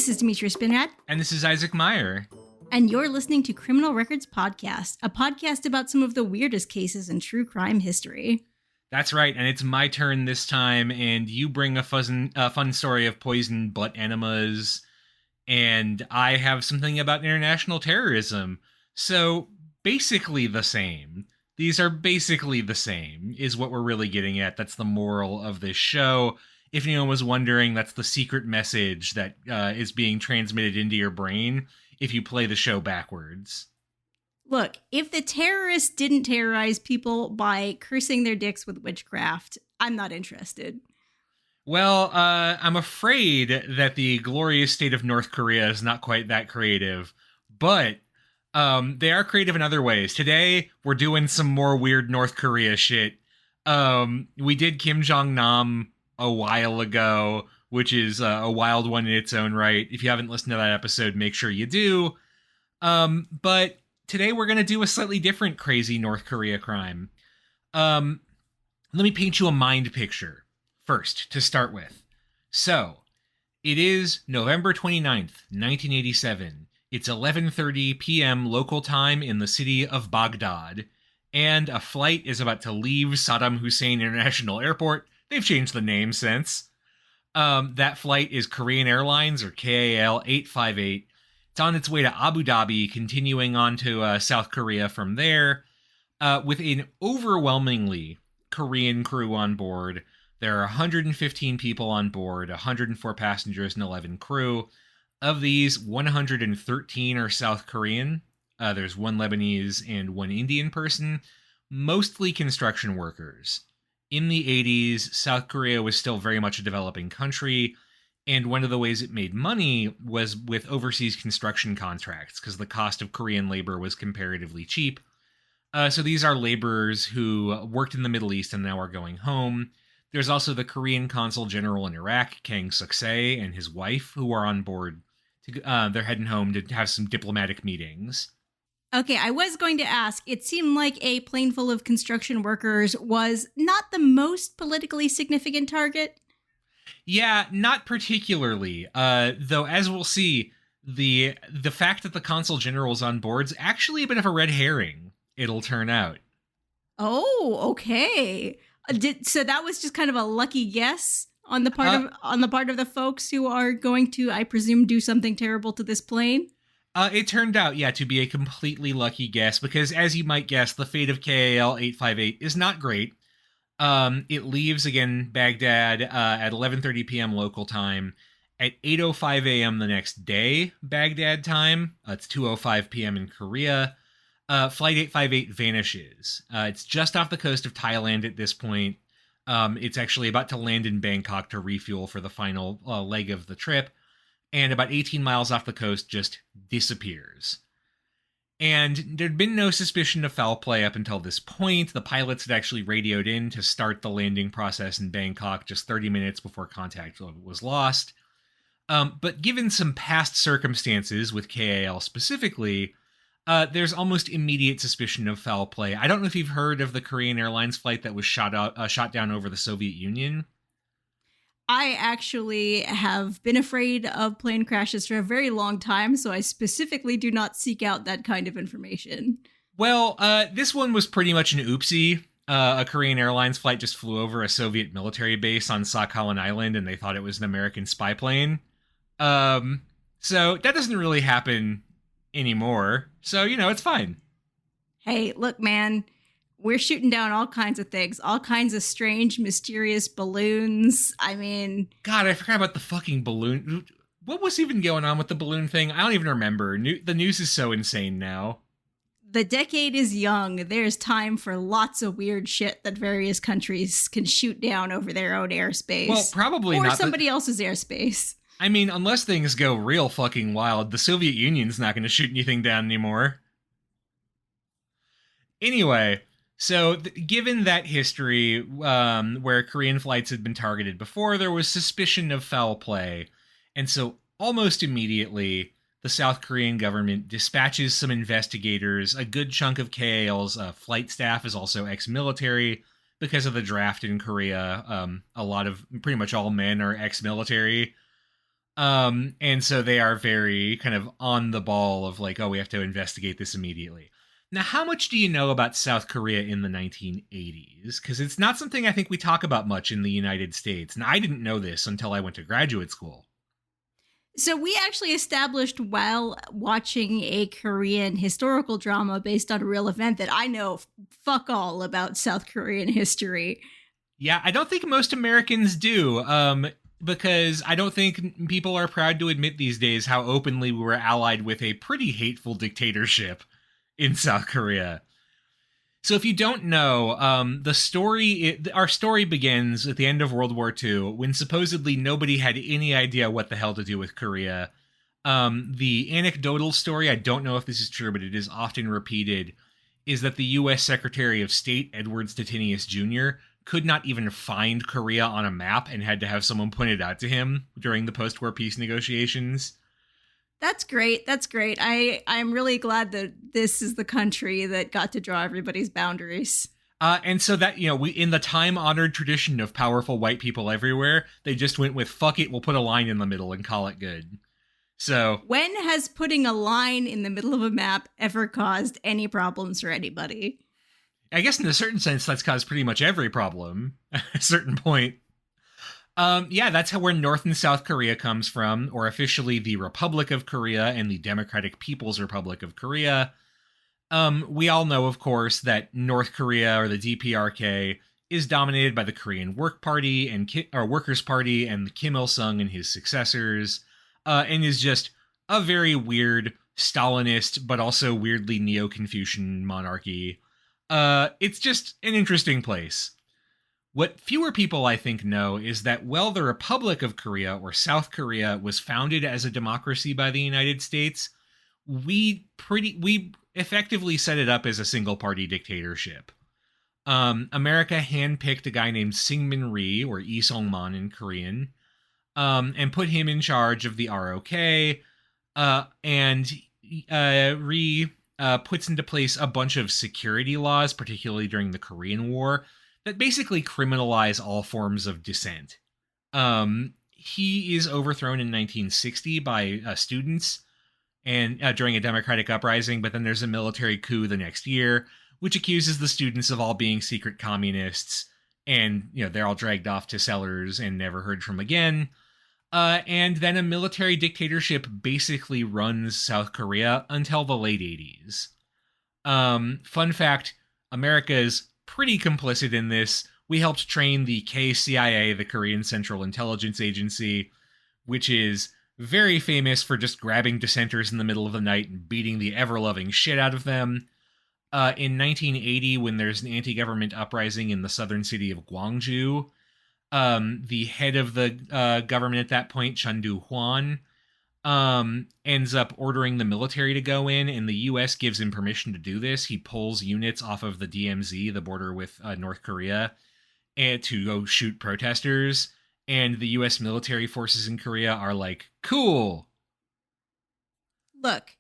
This is Demetrius Spinrad. And this is Isaac Meyer. And you're listening to Criminal Records Podcast, a podcast about some of the weirdest cases in true crime history. That's right, and it's my turn this time, and you bring a fun story of poisoned butt enemas, and I have something about international terrorism. So, basically the same. These are basically the same, is what we're really getting at. That's the moral of this show. If anyone was wondering, that's the secret message that is being transmitted into your brain if you play the show backwards. Look, if the terrorists didn't terrorize people by cursing their dicks with witchcraft, I'm not interested. Well, I'm afraid that the glorious state of North Korea is not quite that creative, but they are creative in other ways. Today, we're doing some more weird North Korea shit. We did Kim Jong-nam a while ago, which is a wild one in its own right. If you haven't listened to that episode, make sure you do. But today we're going to do a slightly different crazy North Korea crime. Let me paint you a mind picture first to start with. So, it is November 29th, 1987. It's 11:30 p.m. local time in the city of Baghdad, and a flight is about to leave Saddam Hussein International Airport. They've changed the name since. That flight is Korean Airlines, or KAL 858. It's on its way to Abu Dhabi, continuing on to South Korea from there, with an overwhelmingly Korean crew on board. There are 115 people on board, 104 passengers and 11 crew. Of these, 113 are South Korean. There's one Lebanese and one Indian person, mostly construction workers. In the 80s, South Korea was still very much a developing country, and one of the ways it made money was with overseas construction contracts, because the cost of Korean labor was comparatively cheap. So these are laborers who worked in the Middle East and now are going home. There's also the Korean consul general in Iraq, Kang Suk-se, and his wife, who are on board. They're heading home to have some diplomatic meetings. Okay, I was going to ask, it seemed like a plane full of construction workers was not the most politically significant target. Yeah, not particularly. Though, as we'll see, the fact that the consul general's on board's actually a bit of a red herring, it'll turn out. Oh, okay. So that was just kind of a lucky guess on the part of the folks who are going to, I presume, do something terrible to this plane? It turned out, to be a completely lucky guess, because as you might guess, the fate of KAL 858 is not great. It leaves, again, Baghdad at 11:30 p.m. local time. At 8:05 a.m. the next day, Baghdad time, it's 2:05 p.m. in Korea, Flight 858 vanishes. It's just off the coast of Thailand at this point. It's actually about to land in Bangkok to refuel for the final leg of the trip. And about 18 miles off the coast, just disappears. And there'd been no suspicion of foul play up until this point. The pilots had actually radioed in to start the landing process in Bangkok just 30 minutes before contact was lost. But given some past circumstances with KAL specifically, there's almost immediate suspicion of foul play. I don't know if you've heard of the Korean Airlines flight that was shot down over the Soviet Union. I actually have been afraid of plane crashes for a very long time, so I specifically do not seek out that kind of information. Well, this one was pretty much an oopsie. A Korean Airlines flight just flew over a Soviet military base on Sakhalin Island, and they thought it was an American spy plane. So that doesn't really happen anymore. So, it's fine. Hey, look, man. We're shooting down all kinds of things, all kinds of strange, mysterious balloons. I mean... God, I forgot about the fucking balloon. What was even going on with the balloon thing? I don't even remember. The news is so insane now. The decade is young. There's time for lots of weird shit that various countries can shoot down over their own airspace. Well, probably or not. Or somebody else's airspace. I mean, unless things go real fucking wild, the Soviet Union's not going to shoot anything down anymore. Anyway... So, given that history, where Korean flights had been targeted before, there was suspicion of foul play. And so, almost immediately, the South Korean government dispatches some investigators. A good chunk of KAL's flight staff is also ex-military. Because of the draft in Korea, pretty much all men are ex-military. And so they are very kind of on the ball of like, oh, we have to investigate this immediately. Now, how much do you know about South Korea in the 1980s? Because it's not something I think we talk about much in the United States. And I didn't know this until I went to graduate school. So we actually established while watching a Korean historical drama based on a real event that I know fuck all about South Korean history. Yeah, I don't think most Americans do, because I don't think people are proud to admit these days how openly we were allied with a pretty hateful dictatorship in South Korea. So if you don't know, our story begins at the end of World War II when supposedly nobody had any idea what the hell to do with Korea. The anecdotal story, I don't know if this is true, but it is often repeated, is that the U.S. Secretary of State, Edward Stettinius Jr., could not even find Korea on a map and had to have someone point it out to him during the post-war peace negotiations. That's great. That's great. I'm really glad that this is the country that got to draw everybody's boundaries. And so that, we, in the time honored tradition of powerful white people everywhere, they just went with fuck it, we'll put a line in the middle and call it good. So when has putting a line in the middle of a map ever caused any problems for anybody? I guess in a certain sense, that's caused pretty much every problem at a certain point. Yeah, that's how where North and South Korea comes from, or officially the Republic of Korea and the Democratic People's Republic of Korea. We all know, of course, that North Korea, or the DPRK, is dominated by the Korean Work Party or Workers' Party and Kim Il Sung and his successors, and is just a very weird Stalinist, but also weirdly Neo-Confucian monarchy. It's just an interesting place. What fewer people, I think, know is that while the Republic of Korea, or South Korea, was founded as a democracy by the United States, we effectively set it up as a single-party dictatorship. America handpicked a guy named Syngman Rhee, or Lee Sung-man in Korean, and put him in charge of the ROK, and Rhee puts into place a bunch of security laws, particularly during the Korean War, that basically criminalize all forms of dissent. He is overthrown in 1960 by students and during a democratic uprising, but then there's a military coup the next year, which accuses the students of all being secret communists, and they're all dragged off to cellars and never heard from again. And then a military dictatorship basically runs South Korea until the late 80s. Fun fact, America's pretty complicit in this. We helped train the KCIA, the Korean Central Intelligence Agency, which is very famous for just grabbing dissenters in the middle of the night and beating the ever-loving shit out of them. In 1980, when there's an anti-government uprising in the southern city of Gwangju, the head of the government at that point, Chun Doo-hwan, ends up ordering the military to go in, and the U.S. gives him permission to do this. He pulls units off of the DMZ, the border with North Korea, and to go shoot protesters. And the U.S. military forces in Korea are like, cool. Look,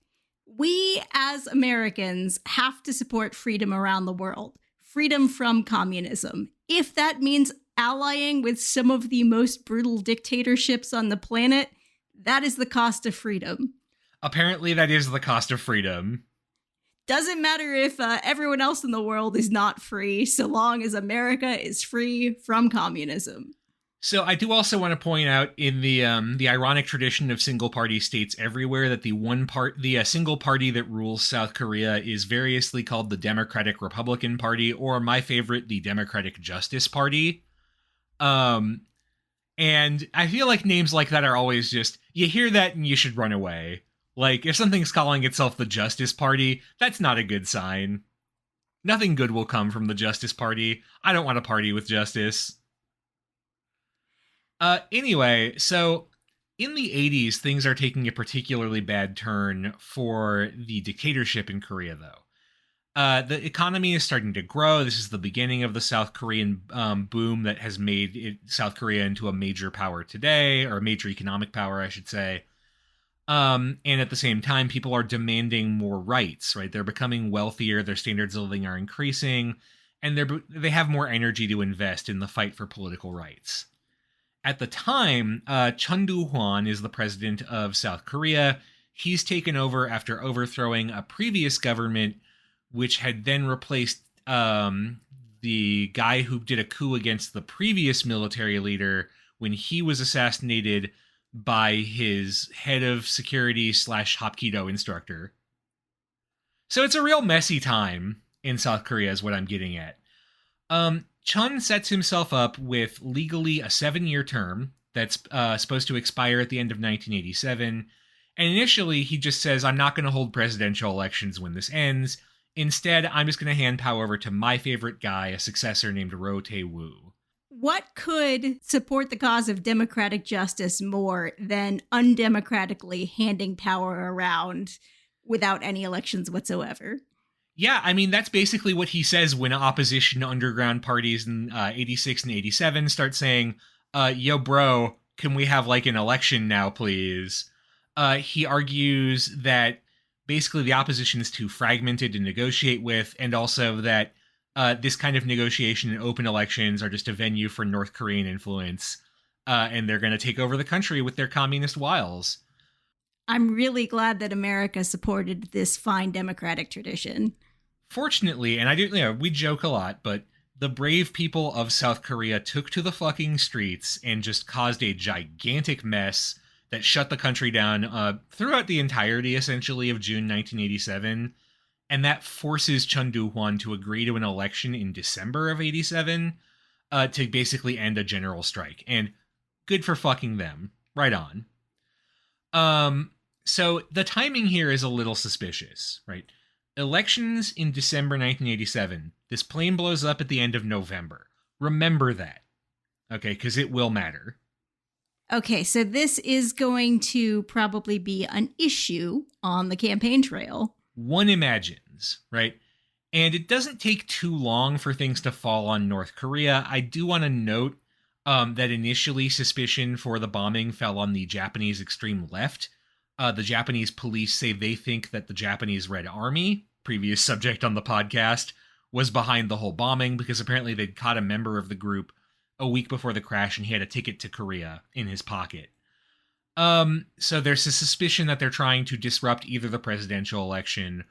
we as Americans have to support freedom around the world. Freedom from communism. If that means allying with some of the most brutal dictatorships on the planet, that is the cost of freedom. Apparently, that is the cost of freedom. Doesn't matter if everyone else in the world is not free, so long as America is free from communism. So I do also want to point out, in the ironic tradition of single-party states everywhere, that the single party that rules South Korea is variously called the Democratic Republican Party, or my favorite, the Democratic Justice Party. And I feel like names like that are always just, you hear that and you should run away. Like, if something's calling itself the Justice Party, that's not a good sign. Nothing good will come from the Justice Party. I don't want to party with justice. Anyway, so in the 80s, things are taking a particularly bad turn for the dictatorship in Korea, though. The economy is starting to grow. This is the beginning of the South Korean boom that has made South Korea into a major power today, or a major economic power, I should say. And at the same time, people are demanding more rights, right? They're becoming wealthier, their standards of living are increasing, and they have more energy to invest in the fight for political rights. At the time, Chun Doo-hwan is the president of South Korea. He's taken over after overthrowing a previous government, which had then replaced the guy who did a coup against the previous military leader when he was assassinated by his head of security slash Hapkido instructor. So it's a real messy time in South Korea, is what I'm getting at. Chun sets himself up with legally a 7-year term that's supposed to expire at the end of 1987. And initially, he just says, I'm not going to hold presidential elections when this ends. Instead, I'm just going to hand power over to my favorite guy, a successor named Roh Tae-woo. What could support the cause of democratic justice more than undemocratically handing power around without any elections whatsoever? Yeah, I mean, that's basically what he says when opposition underground parties in 86 and 87 start saying, yo, bro, can we have like an election now, please? He argues that basically the opposition is too fragmented to negotiate with, and also that this kind of negotiation and open elections are just a venue for North Korean influence, and they're going to take over the country with their communist wiles. I'm really glad that America supported this fine democratic tradition. Fortunately, and I do, we joke a lot, but the brave people of South Korea took to the fucking streets and just caused a gigantic mess that shut the country down throughout the entirety, essentially, of June 1987. And that forces Chun Doo-hwan to agree to an election in December of 87 to basically end a general strike. And good for fucking them. Right on. So the timing here is a little suspicious, right? Elections in December 1987. This plane blows up at the end of November. Remember that. Okay, because it will matter. Okay, so this is going to probably be an issue on the campaign trail. One imagines, right? And it doesn't take too long for things to fall on North Korea. I do want to note that initially suspicion for the bombing fell on the Japanese extreme left. The Japanese police say they think that the Japanese Red Army, previous subject on the podcast, was behind the whole bombing because apparently they'd caught a member of the group a week before the crash and he had a ticket to Korea in his pocket. So there's a suspicion that they're trying to disrupt either the presidential election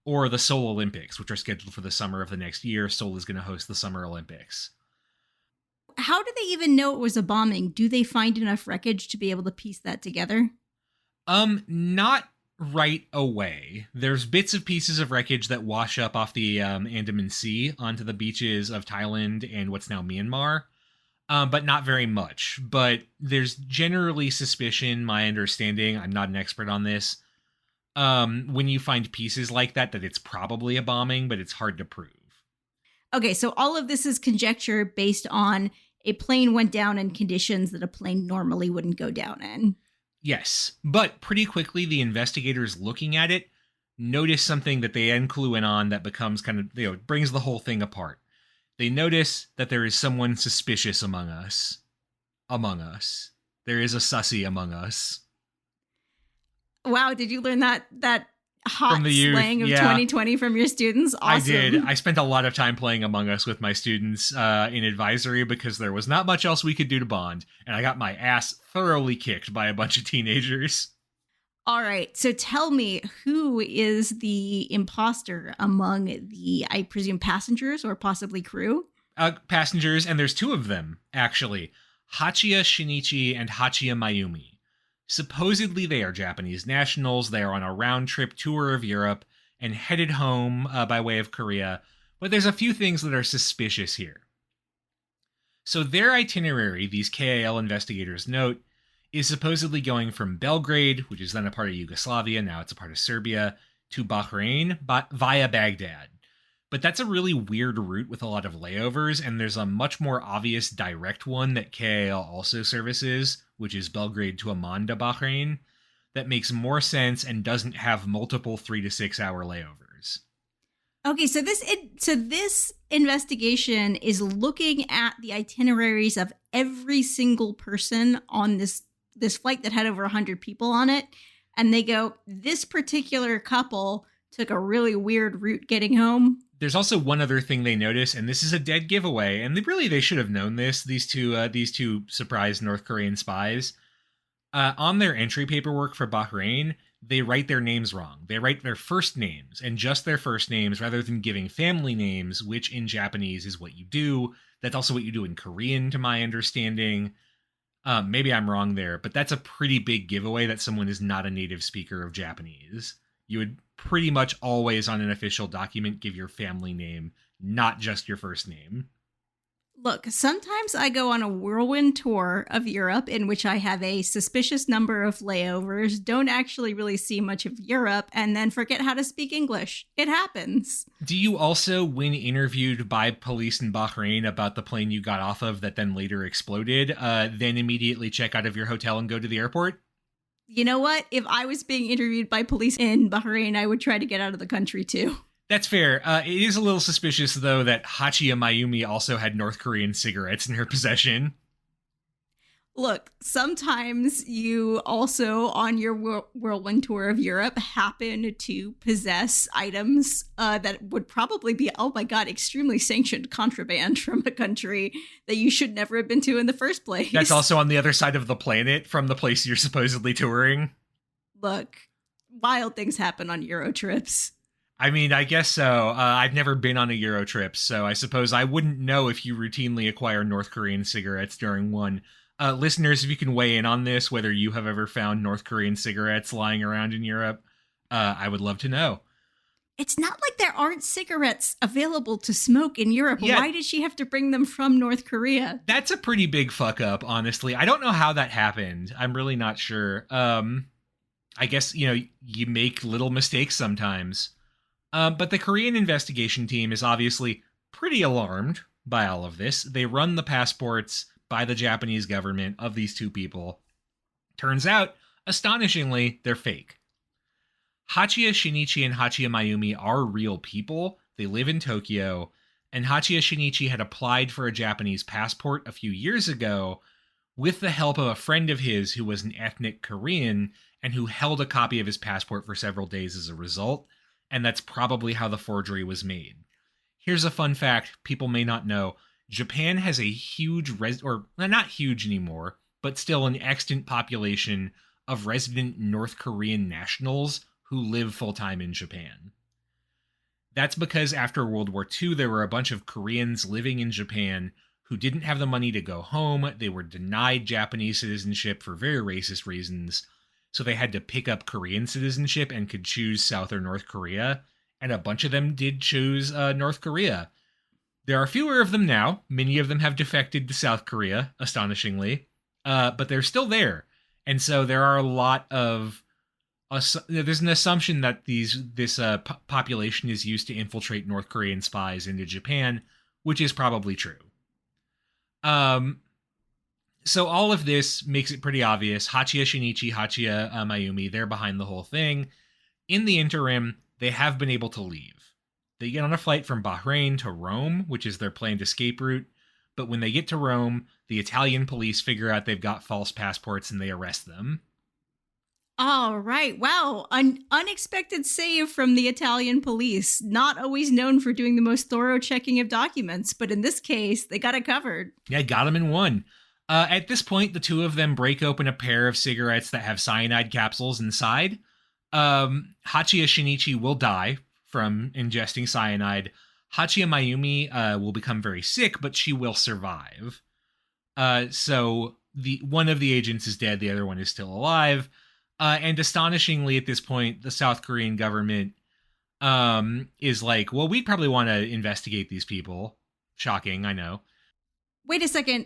or the Seoul Olympics, which are scheduled for the summer of the next year. Seoul is going to host the Summer Olympics. How do they even know it was a bombing? Do they find enough wreckage to be able to piece that together? Not right away. There's bits of pieces of wreckage that wash up off the Andaman Sea onto the beaches of Thailand and what's now Myanmar, but not very much. But there's generally suspicion, my understanding, I'm not an expert on this, when you find pieces like that it's probably a bombing, but it's hard to prove. Okay, so all of this is conjecture based on a plane went down in conditions that a plane normally wouldn't go down in. Yes, but pretty quickly the investigators looking at it notice something that they then clue in on that becomes kind of, brings the whole thing apart. They notice that there is someone suspicious among us. Among us. There is a sussy among us. Wow, did you learn that hot slang of 2020 from your students? Awesome. I did. I spent a lot of time playing Among Us with my students in advisory because there was not much else we could do to bond, and I got my ass thoroughly kicked by a bunch of teenagers. All right, so tell me, who is the imposter among the, I presume, passengers or possibly crew? Passengers, and there's two of them, actually. Hachiya Shinichi and Hachiya Mayumi. Supposedly they are Japanese nationals. They are on a round-trip tour of Europe and headed home by way of Korea. But there's a few things that are suspicious here. So their itinerary, these KAL investigators note, is supposedly going from Belgrade, which is then a part of Yugoslavia, now it's a part of Serbia, to Bahrain via Baghdad. But that's a really weird route with a lot of layovers, and there's a much more obvious direct one that KAL also services, which is Belgrade to Amman to Bahrain, that makes more sense and doesn't have multiple 3 to 6 hour layovers. Okay, so this investigation is looking at the itineraries of every single person on this flight that had over 100 people on it, and they go, this particular couple took a really weird route getting home. There's also one other thing they notice, and this is a dead giveaway, and they should have known this. These two surprised North Korean spies on their entry paperwork for Bahrain, they write their names wrong. They write their first names and just their first names rather than giving family names, which in Japanese is what you do. That's also what you do in Korean, to my understanding. Maybe I'm wrong there, but that's a pretty big giveaway that someone is not a native speaker of Japanese. You would pretty much always on an official document give your family name, not just your first name. Look, sometimes I go on a whirlwind tour of Europe in which I have a suspicious number of layovers, don't actually really see much of Europe, and then forget how to speak English. It happens. Do you also, when interviewed by police in Bahrain about the plane you got off of that then later exploded, then immediately check out of your hotel and go to the airport? You know what? If I was being interviewed by police in Bahrain, I would try to get out of the country too. That's fair. It is a little suspicious, though, that Hachiya Mayumi also had North Korean cigarettes in her possession. Look, sometimes you also, on your whirlwind tour of Europe, happen to possess items that would probably be, oh my god, extremely sanctioned contraband from a country that you should never have been to in the first place. That's also on the other side of the planet from the place you're supposedly touring. Look, wild things happen on Euro trips. I mean, I guess so. I've never been on a Euro trip, so I suppose I wouldn't know if you routinely acquire North Korean cigarettes during one. Listeners, if you can weigh in on this, whether you have ever found North Korean cigarettes lying around in Europe, I would love to know. It's not like there aren't cigarettes available to smoke in Europe. Yeah. Why did she have to bring them from North Korea? That's a pretty big fuck up, honestly. I don't know how that happened. I'm really not sure. I guess, you make little mistakes sometimes. But the Korean investigation team is obviously pretty alarmed by all of this. They run the passports by the Japanese government of these two people. Turns out, astonishingly, they're fake. Hachiya Shinichi and Hachiya Mayumi are real people. They live in Tokyo, and Hachiya Shinichi had applied for a Japanese passport a few years ago with the help of a friend of his who was an ethnic Korean and who held a copy of his passport for several days as a result. And that's probably how the forgery was made. Here's a fun fact people may not know. Japan has a huge, or not huge anymore, but still an extant population of resident North Korean nationals who live full-time in Japan. That's because after World War II, there were a bunch of Koreans living in Japan who didn't have the money to go home. They were denied Japanese citizenship for very racist reasons. So they had to pick up Korean citizenship and could choose South or North Korea. And a bunch of them did choose North Korea. There are fewer of them now. Many of them have defected to South Korea, astonishingly. But they're still there. And so there are a lot of... there's an assumption that this population is used to infiltrate North Korean spies into Japan, which is probably true. So all of this makes it pretty obvious. Hachiya Shinichi, Hachiya Mayumi, they're behind the whole thing. In the interim, they have been able to leave. They get on a flight from Bahrain to Rome, which is their planned escape route. But when they get to Rome, the Italian police figure out they've got false passports and they arrest them. All right. Wow. An unexpected save from the Italian police. Not always known for doing the most thorough checking of documents, but in this case, they got it covered. Yeah, got them in one. At this point, the two of them break open a pair of cigarettes that have cyanide capsules inside. Hachiya Shinichi will die from ingesting cyanide. Hachiya Mayumi will become very sick, but she will survive. So one of the agents is dead, the other one is still alive. And astonishingly, at this point, the South Korean government is like, well, we'd probably want to investigate these people. Shocking, I know. Wait a second.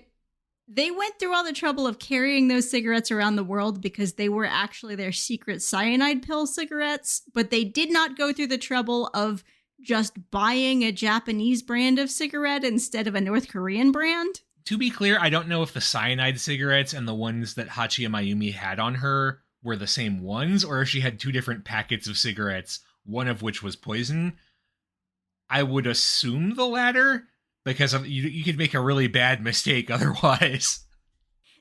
They went through all the trouble of carrying those cigarettes around the world because they were actually their secret cyanide pill cigarettes, but they did not go through the trouble of just buying a Japanese brand of cigarette instead of a North Korean brand. To be clear, I don't know if the cyanide cigarettes and the ones that Hachiya Mayumi had on her were the same ones, or if she had two different packets of cigarettes, one of which was poison. I would assume the latter, because you could make a really bad mistake otherwise.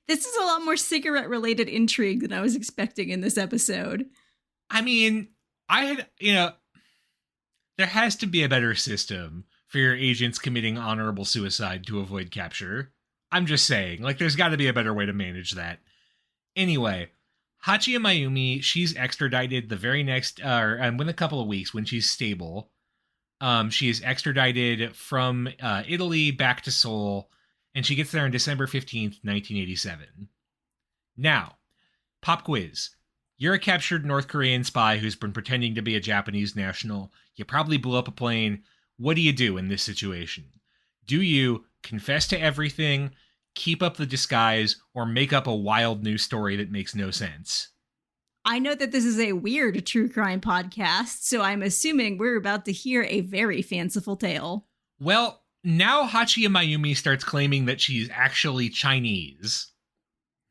This is a lot more cigarette-related intrigue than I was expecting in this episode. I mean, I had, There has to be a better system for your agents committing honorable suicide to avoid capture. I'm just saying, like, there's got to be a better way to manage that. Anyway, Hachiya Mayumi, she's extradited the very next, within a couple of weeks when she's stable. She is extradited from Italy back to Seoul, and she gets there on December 15th, 1987. Now, pop quiz. You're a captured North Korean spy who's been pretending to be a Japanese national. You probably blew up a plane. What do you do in this situation? Do you confess to everything, keep up the disguise, or make up a wild new story that makes no sense? I know that this is a weird true crime podcast, so I'm assuming we're about to hear a very fanciful tale. Well, now Hachiya Mayumi starts claiming that she's actually Chinese.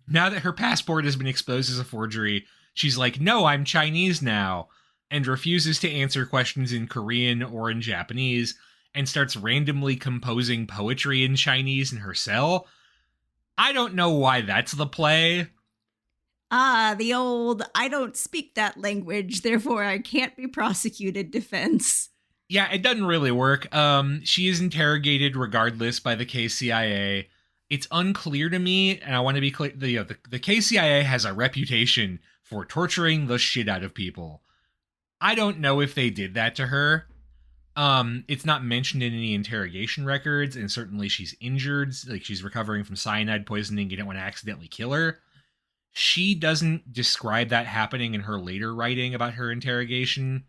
Now that her passport has been exposed as a forgery, she's like, no, I'm Chinese now, and refuses to answer questions in Korean or in Japanese, and starts randomly composing poetry in Chinese in her cell. I don't know why that's the play. The old, I don't speak that language, therefore I can't be prosecuted defense. Yeah, it doesn't really work. She is interrogated regardless by the KCIA. It's unclear to me, and I want to be clear, the KCIA has a reputation for torturing the shit out of people. I don't know if they did that to her. It's not mentioned in any interrogation records, and certainly she's injured, like she's recovering from cyanide poisoning. You don't want to accidentally kill her. She doesn't describe that happening in her later writing about her interrogation,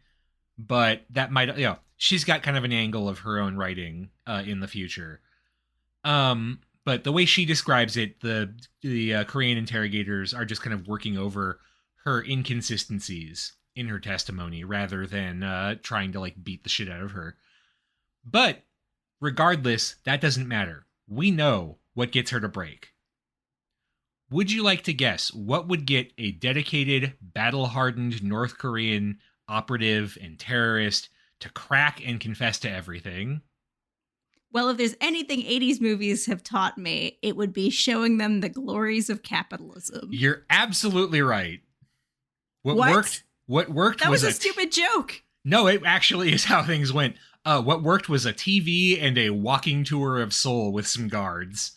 but that might, she's got kind of an angle of her own writing in the future. But the way she describes it, the Korean interrogators are just kind of working over her inconsistencies in her testimony rather than trying to like beat the shit out of her. But regardless, that doesn't matter. We know what gets her to break. Would you like to guess what would get a dedicated, battle-hardened North Korean operative and terrorist to crack and confess to everything? Well, if there's anything 80s movies have taught me, it would be showing them the glories of capitalism. You're absolutely right. What worked that was a stupid joke. No, it actually is how things went. What worked was a TV and a walking tour of Seoul with some guards.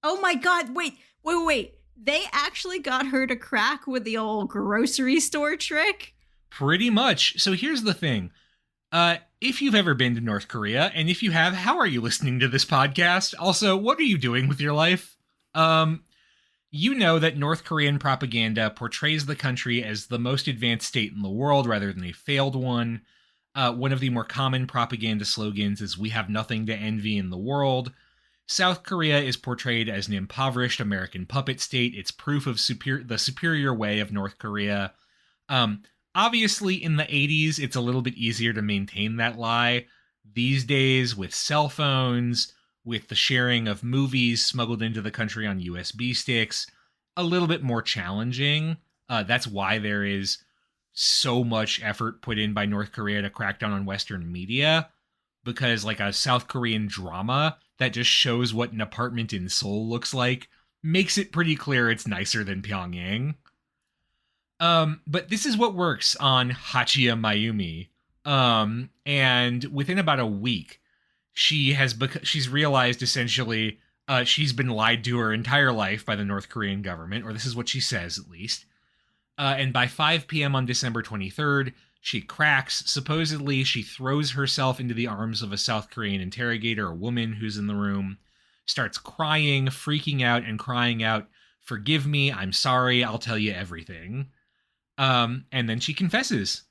Oh my god, wait. They actually got her to crack with the old grocery store trick? Pretty much. So here's the thing. If you've ever been to North Korea, and if you have, how are you listening to this podcast? Also, what are you doing with your life? You know that North Korean propaganda portrays the country as the most advanced state in the world rather than a failed one. One of the more common propaganda slogans is, "We have nothing to envy in the world." South Korea is portrayed as an impoverished American puppet state. It's proof of the superior way of North Korea. Obviously, in the 80s, it's a little bit easier to maintain that lie. These days, with cell phones, with the sharing of movies smuggled into the country on USB sticks, a little bit more challenging. That's why there is so much effort put in by North Korea to crack down on Western media, because like a South Korean drama that just shows what an apartment in Seoul looks like makes it pretty clear it's nicer than Pyongyang. But this is what works on Hachiya Mayumi. And within about a week, she's realized essentially she's been lied to her entire life by the North Korean government, or this is what she says at least. And by 5 p.m. on December 23rd, she cracks. Supposedly, she throws herself into the arms of a South Korean interrogator, a woman who's in the room, starts crying, freaking out, and crying out, "Forgive me, I'm sorry, I'll tell you everything." And then she confesses.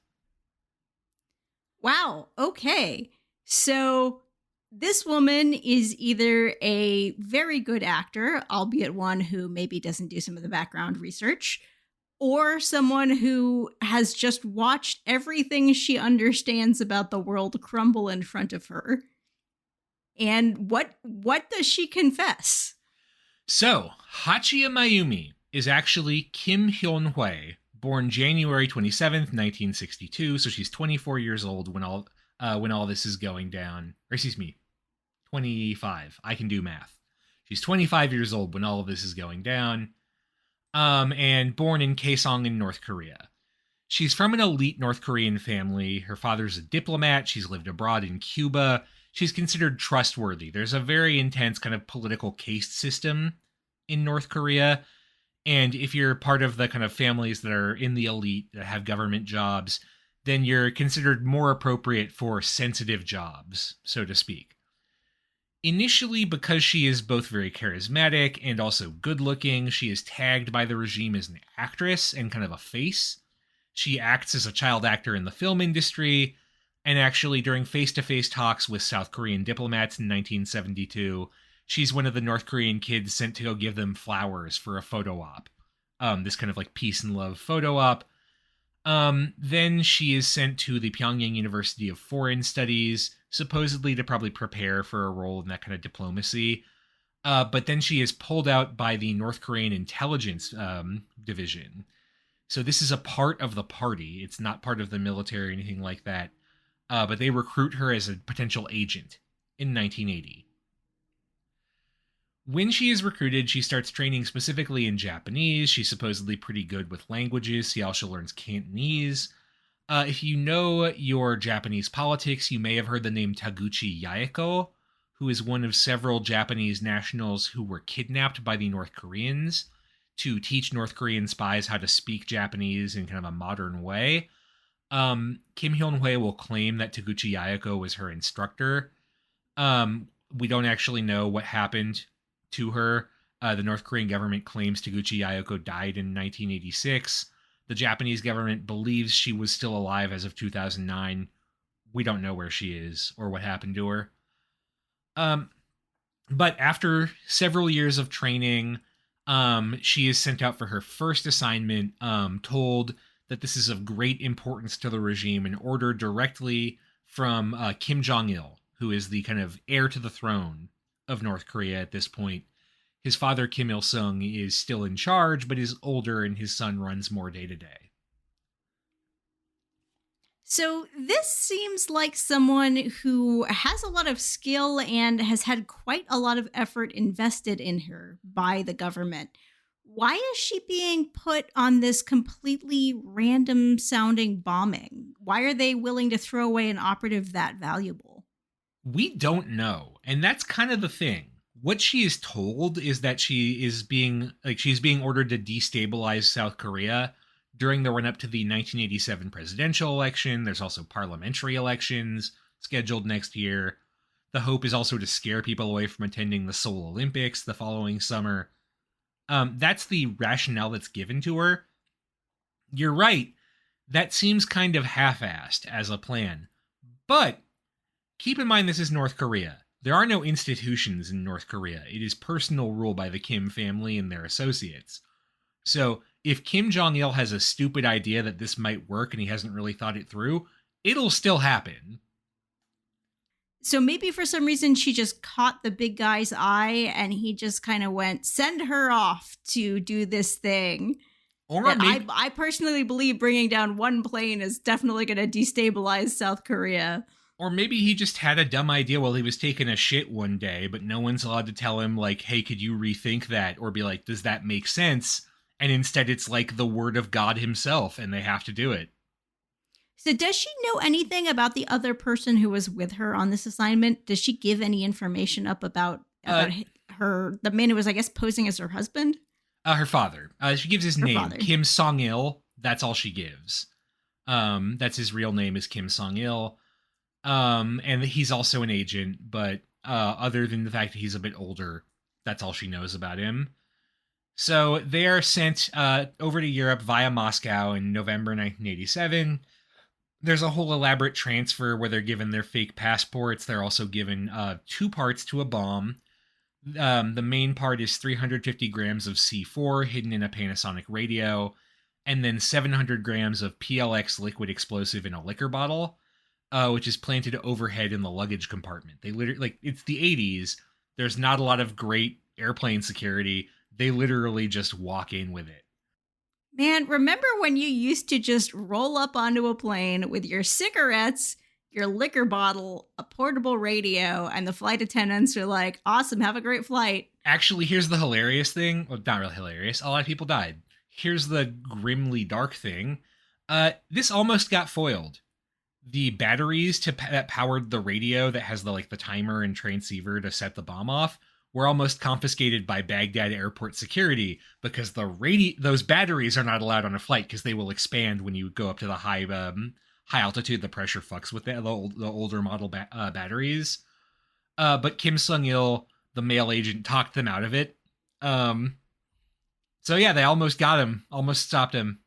Wow, okay. So this woman is either a very good actor, albeit one who maybe doesn't do some of the background research, or someone who has just watched everything she understands about the world crumble in front of her. And what does she confess? So, Hachiya Mayumi is actually Kim Hyun-hwae, born January 27th, 1962. So she's 24 years old when all this is going down. Or excuse me, 25. I can do math. She's 25 years old when all of this is going down. And born in Kaesong in North Korea. She's from an elite North Korean family. Her father's a diplomat. She's lived abroad in Cuba. She's considered trustworthy. There's a very intense kind of political caste system in North Korea. And if you're part of the kind of families that are in the elite that have government jobs, then you're considered more appropriate for sensitive jobs, so to speak. Initially, because she is both very charismatic and also good looking, she is tagged by the regime as an actress and kind of a face. She acts as a child actor in the film industry, and actually, during face to face talks with South Korean diplomats in 1972, she's one of the North Korean kids sent to go give them flowers for a photo op. This kind of like peace and love photo op. Then she is sent to the Pyongyang University of Foreign Studies, supposedly to probably prepare for a role in that kind of diplomacy. But then she is pulled out by the North Korean intelligence division. So this is a part of the party. It's not part of the military or anything like that. But they recruit her as a potential agent in 1980. When she is recruited, she starts training specifically in Japanese. She's supposedly pretty good with languages. She also learns Cantonese. If you know your Japanese politics, you may have heard the name Taguchi Yaeko, who is one of several Japanese nationals who were kidnapped by the North Koreans to teach North Korean spies how to speak Japanese in kind of a modern way. Kim Hyun-hwae will claim that Taguchi Yaeko was her instructor. We don't actually know what happened to her. The North Korean government claims Taguchi Yaeko died in 1986. The Japanese government believes she was still alive as of 2009. We don't know where she is or what happened to her. But after several years of training, she is sent out for her first assignment, told that this is of great importance to the regime, and ordered directly from Kim Jong-il, who is the kind of heir to the throne of North Korea at this point. His father, Kim Il-sung, is still in charge, but is older and his son runs more day to day. So this seems like someone who has a lot of skill and has had quite a lot of effort invested in her by the government. Why is she being put on this completely random sounding bombing? Why are they willing to throw away an operative that valuable? We don't know, and that's kind of the thing. What she is told is that she's being ordered to destabilize South Korea during the run up to the 1987 presidential election. There's also parliamentary elections scheduled next year. The hope is also to scare people away from attending the Seoul Olympics the following summer. That's the rationale that's given to her. You're right. That seems kind of half-assed as a plan. But keep in mind this is North Korea. There are no institutions in North Korea. It is personal rule by the Kim family and their associates. So if Kim Jong-il has a stupid idea that this might work and he hasn't really thought it through, it'll still happen. So maybe for some reason she just caught the big guy's eye and he just kind of went, send her off to do this thing. Or that maybe, I personally believe bringing down one plane is definitely going to destabilize South Korea. Or maybe he just had a dumb idea while he was taking a shit one day, but no one's allowed to tell him, like, hey, could you rethink that? Or be like, does that make sense? And instead it's like the word of God himself, and they have to do it. So does she know anything about the other person who was with her on this assignment? Does she give any information up about her, the man who was, I guess, posing as her husband? Her father. She gives his name, Father. Kim Song-il. That's all she gives. That's his real name is Kim Song-il. And he's also an agent, but other than the fact that he's a bit older, that's all she knows about him. So they are sent over to Europe via Moscow in November 1987. There's a whole elaborate transfer where they're given their fake passports. They're also given 2 parts to a bomb. The main part is 350 grams of C4 hidden in a Panasonic radio, and then 700 grams of PLX liquid explosive in a liquor bottle. Which is planted overhead in the luggage compartment. They literally, like, it's the 80s. There's not a lot of great airplane security. They literally just walk in with it. Man, remember when you used to just roll up onto a plane with your cigarettes, your liquor bottle, a portable radio, and the flight attendants are like, awesome, have a great flight. Actually, here's the hilarious thing. Well, not really hilarious. A lot of people died. Here's the grimly dark thing. This almost got foiled. The batteries that powered the radio that has the timer and transceiver to set the bomb off were almost confiscated by Baghdad airport security because those batteries are not allowed on a flight because they will expand when you go up to the high altitude. The pressure fucks with the older model batteries. But Kim Sung Il, the male agent, talked them out of it. So yeah, they almost got him, almost stopped him.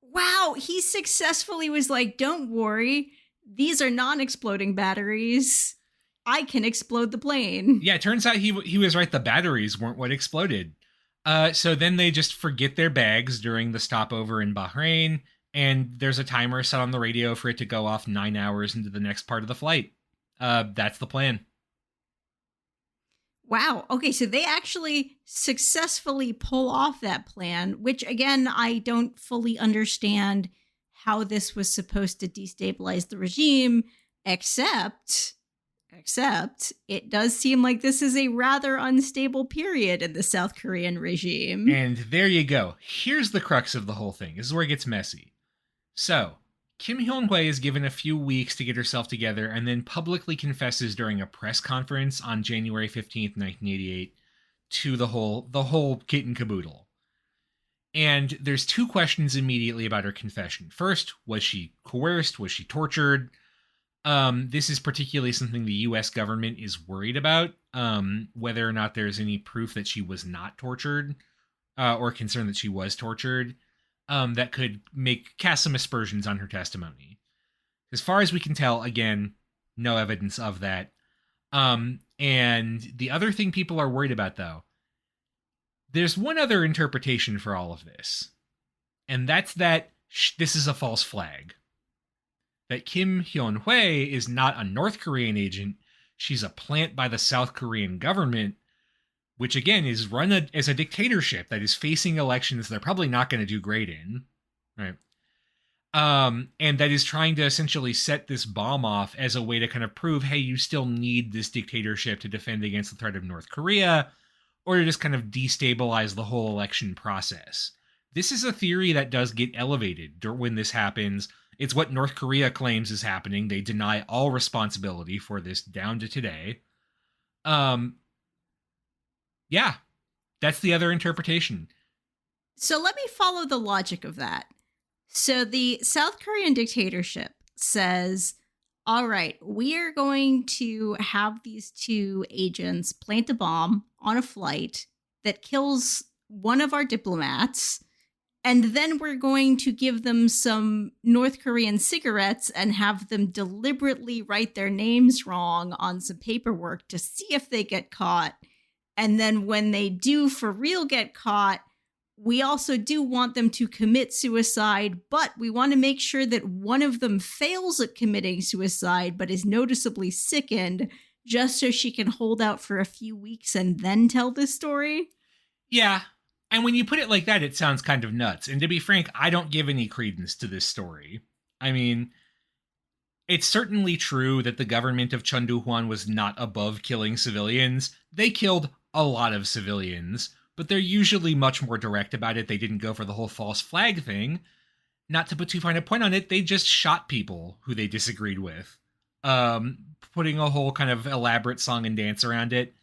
Wow, he successfully was like, don't worry, these are non-exploding batteries. I can explode the plane. Yeah, it turns out he was right. The batteries weren't what exploded. So then they just forget their bags during the stopover in Bahrain, and there's a timer set on the radio for it to go off 9 hours into the next part of the flight. That's the plan. Wow. Okay, so they actually successfully pull off that plan, which again, I don't fully understand how this was supposed to destabilize the regime, except it does seem like this is a rather unstable period in the South Korean regime. And there you go. Here's the crux of the whole thing. This is where it gets messy. So, Kim Hyun-hwa is given a few weeks to get herself together and then publicly confesses during a press conference on January 15th, 1988 to the whole kit and caboodle. And there's two questions immediately about her confession. First, was she coerced? Was she tortured? This is particularly something the U.S. government is worried about, whether or not there's any proof that she was not tortured or concerned that she was tortured. That could cast some aspersions on her testimony. As far as we can tell, again, no evidence of that. And the other thing people are worried about, though, there's one other interpretation for all of this, and that's that this is a false flag. That Kim Hyun-hwa is not a North Korean agent. She's a plant by the South Korean government, which again is run as a dictatorship that is facing elections they're probably not going to do great in, right? And that is trying to essentially set this bomb off as a way to kind of prove, hey, you still need this dictatorship to defend against the threat of North Korea, or to just kind of destabilize the whole election process. This is a theory that does get elevated when this happens. It's what North Korea claims is happening. They deny all responsibility for this down to today. Yeah, that's the other interpretation. So let me follow the logic of that. So the South Korean dictatorship says, all right, we are going to have these two agents plant a bomb on a flight that kills one of our diplomats, and then we're going to give them some North Korean cigarettes and have them deliberately write their names wrong on some paperwork to see if they get caught. And then when they do for real get caught, we also do want them to commit suicide, but we want to make sure that one of them fails at committing suicide but is noticeably sickened, just so she can hold out for a few weeks and then tell this story. Yeah. And when you put it like that, it sounds kind of nuts. And to be frank, I don't give any credence to this story. I mean, it's certainly true that the government of Chun Doo-hwan was not above killing civilians. They killed a lot of civilians, but they're usually much more direct about it. They didn't go for the whole false flag thing. Not to put too fine a point on it, they just shot people who they disagreed with. Putting a whole kind of elaborate song and dance around it.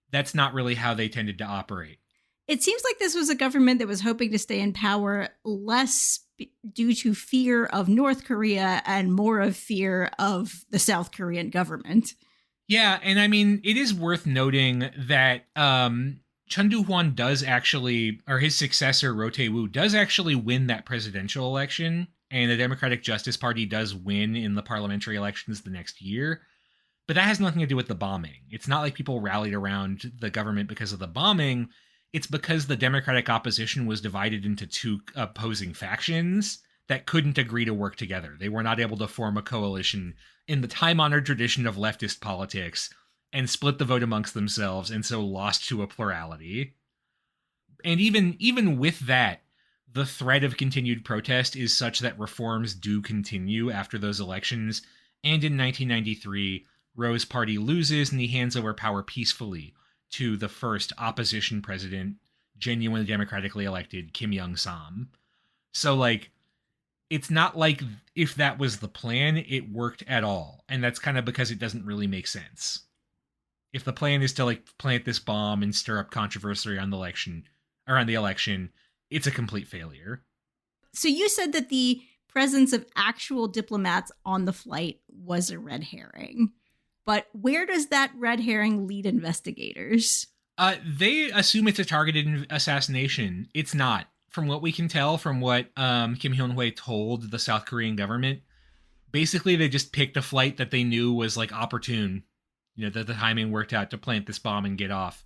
That's not really how they tended to operate. It seems like this was a government that was hoping to stay in power less due to fear of North Korea and more of fear of the South Korean government. Yeah, and I mean, it is worth noting that Chun Doo-hwan does actually, or his successor, Roh Tae-woo, does actually win that presidential election, and the Democratic Justice Party does win in the parliamentary elections the next year. But that has nothing to do with the bombing. It's not like people rallied around the government because of the bombing. It's because the Democratic opposition was divided into two opposing factions that couldn't agree to work together. They were not able to form a coalition in the time-honored tradition of leftist politics and split the vote amongst themselves, and so lost to a plurality. And even with that, the threat of continued protest is such that reforms do continue after those elections, and in 1993, Roh's party loses and he hands over power peacefully to the first opposition president, genuinely democratically elected Kim Young-sam. So, like, it's not like if that was the plan, it worked at all. And that's kind of because it doesn't really make sense. If the plan is to like plant this bomb and stir up controversy on the election, it's a complete failure. So you said that the presence of actual diplomats on the flight was a red herring. But where does that red herring lead investigators? They assume it's a targeted assassination. It's not. From what we can tell, from what Kim Hyun-hwa told the South Korean government, basically they just picked a flight that they knew was like opportune, that the timing worked out to plant this bomb and get off.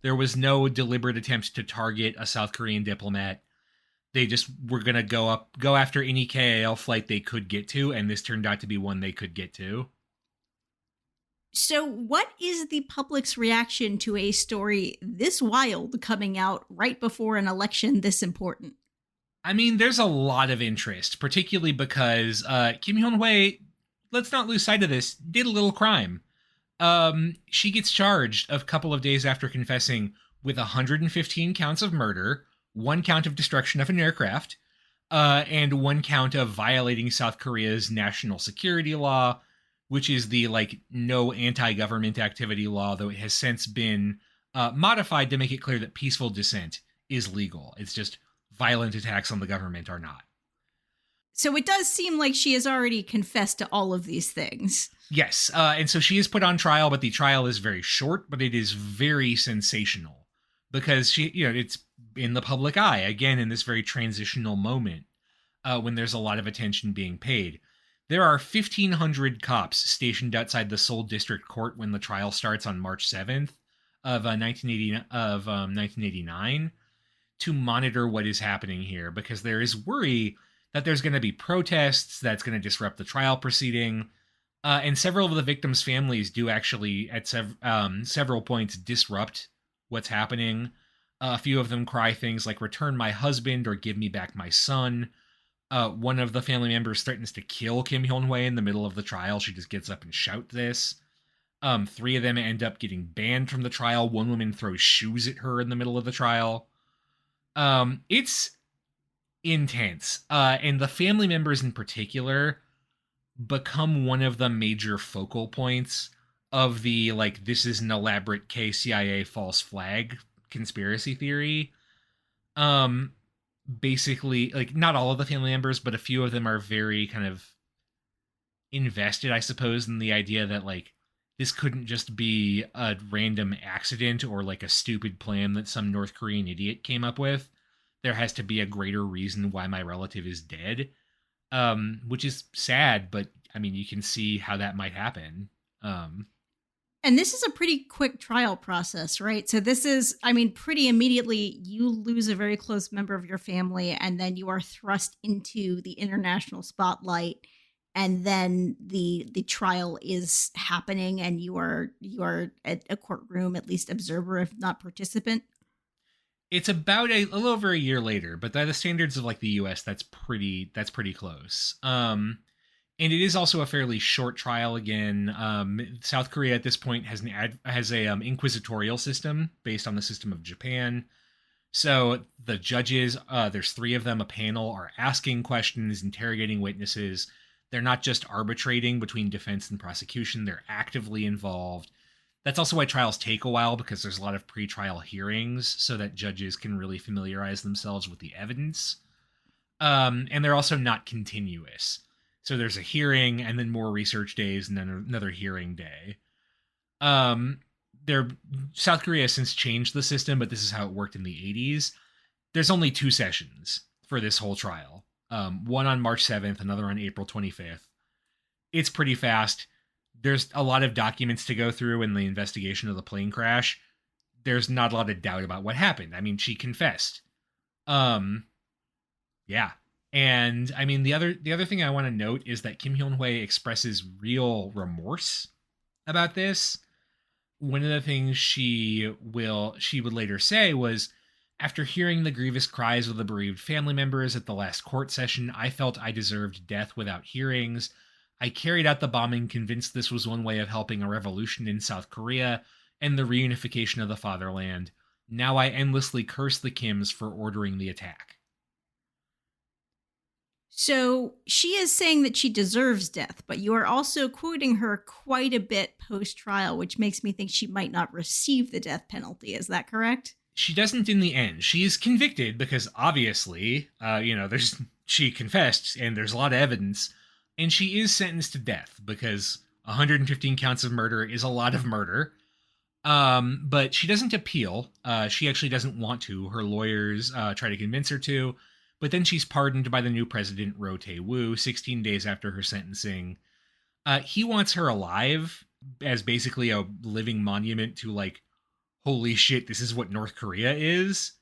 There was no deliberate attempt to target a South Korean diplomat. They just were going to go after any KAL flight they could get to, and this turned out to be one they could get to. So, what is the public's reaction to a story this wild coming out right before an election this important? I mean, there's a lot of interest, particularly because Kim Hyun-hwa, let's not lose sight of this, did a little crime. She gets charged a couple of days after confessing with 115 counts of murder, 1 count of destruction of an aircraft, and 1 count of violating South Korea's national security law, which is the no anti-government activity law, though it has since been modified to make it clear that peaceful dissent is legal. It's just violent attacks on the government are not. So it does seem like she has already confessed to all of these things. Yes, and so she is put on trial, but the trial is very short, but it is very sensational because it's in the public eye, again, in this very transitional moment when there's a lot of attention being paid. There are 1,500 cops stationed outside the Seoul District Court when the trial starts on March 7th of 1989 to monitor what is happening here, because there is worry that there's going to be protests that's going to disrupt the trial proceeding. And several of the victims' families do actually, at several points, disrupt what's happening. A few of them cry things like, "Return my husband" or "Give me back my son." One of the family members threatens to kill Kim Hyun-hwa in the middle of the trial. She just gets up and shouts this. 3 of them end up getting banned from the trial. One woman throws shoes at her in the middle of the trial. It's intense. And the family members in particular become one of the major focal points of the, this is an elaborate CIA false flag conspiracy theory. Basically, not all of the family members, but a few of them are very kind of invested, I suppose, in the idea that, this couldn't just be a random accident or, a stupid plan that some North Korean idiot came up with. There has to be a greater reason why my relative is dead, which is sad, but, I mean, you can see how that might happen. And this is a pretty quick trial process, right? So this is, pretty immediately you lose a very close member of your family, and then you are thrust into the international spotlight, and then the trial is happening, and you are at a courtroom, at least observer, if not participant. It's about a little over a year later, but by the standards of the US, that's pretty close. And it is also a fairly short trial again. South Korea at this point has a inquisitorial system based on the system of Japan. So the judges, there's 3 of them, a panel, are asking questions, interrogating witnesses. They're not just arbitrating between defense and prosecution. They're actively involved. That's also why trials take a while, because there's a lot of pre-trial hearings so that judges can really familiarize themselves with the evidence. And they're also not continuous. So there's a hearing and then more research days and then another hearing day. South Korea has since changed the system, but this is how it worked in the 80s. There's only 2 sessions for this whole trial. One on March 7th, another on April 25th. It's pretty fast. There's a lot of documents to go through in the investigation of the plane crash. There's not a lot of doubt about what happened. I mean, she confessed. Yeah. And the other thing I want to note is that Kim Hyun-hwa expresses real remorse about this. One of the things she would later say was, "After hearing the grievous cries of the bereaved family members at the last court session, I felt I deserved death without hearings. I carried out the bombing, convinced this was one way of helping a revolution in South Korea and the reunification of the fatherland. Now I endlessly curse the Kims for ordering the attack." So she is saying that she deserves death, but you are also quoting her quite a bit post trial, which makes me think she might not receive the death penalty. Is that correct? She doesn't in the end. She's convicted because obviously, there's she confessed and there's a lot of evidence, and she is sentenced to death because 115 counts of murder is a lot of murder. But she doesn't appeal. She actually doesn't want to. Her lawyers try to convince her to, but then she's pardoned by the new president, Roh Tae-woo, 16 days after her sentencing. He wants her alive as basically a living monument to, like, holy shit, this is what North Korea is.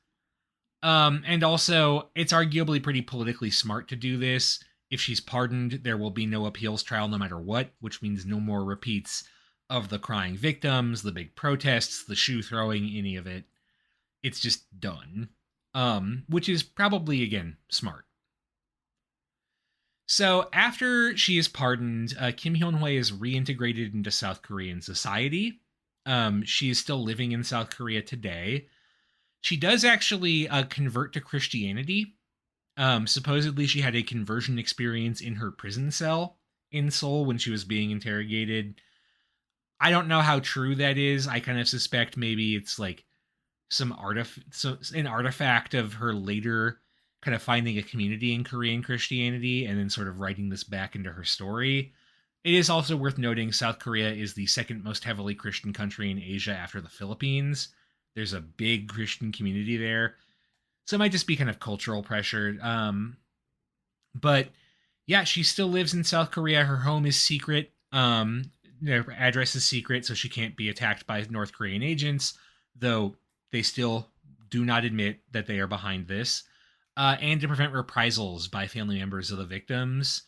And also, it's arguably pretty politically smart to do this. If she's pardoned, there will be no appeals trial no matter what, which means no more repeats of the crying victims, the big protests, the shoe throwing, any of it. It's just done. Which is probably, again, smart. So after she is pardoned, Kim Hyun-hwa is reintegrated into South Korean society. She is still living in South Korea today. She does actually convert to Christianity. Supposedly, she had a conversion experience in her prison cell in Seoul when she was being interrogated. I don't know how true that is. I kind of suspect maybe it's like an artifact of her later kind of finding a community in Korean Christianity and then sort of writing this back into her story. It is also worth noting South Korea is the second most heavily Christian country in Asia after the Philippines. There's a big Christian community there. So it might just be kind of cultural pressure. But yeah, she still lives in South Korea. Her home is secret. Their address is secret, so she can't be attacked by North Korean agents, though they still do not admit that they are behind this. And to prevent reprisals by family members of the victims.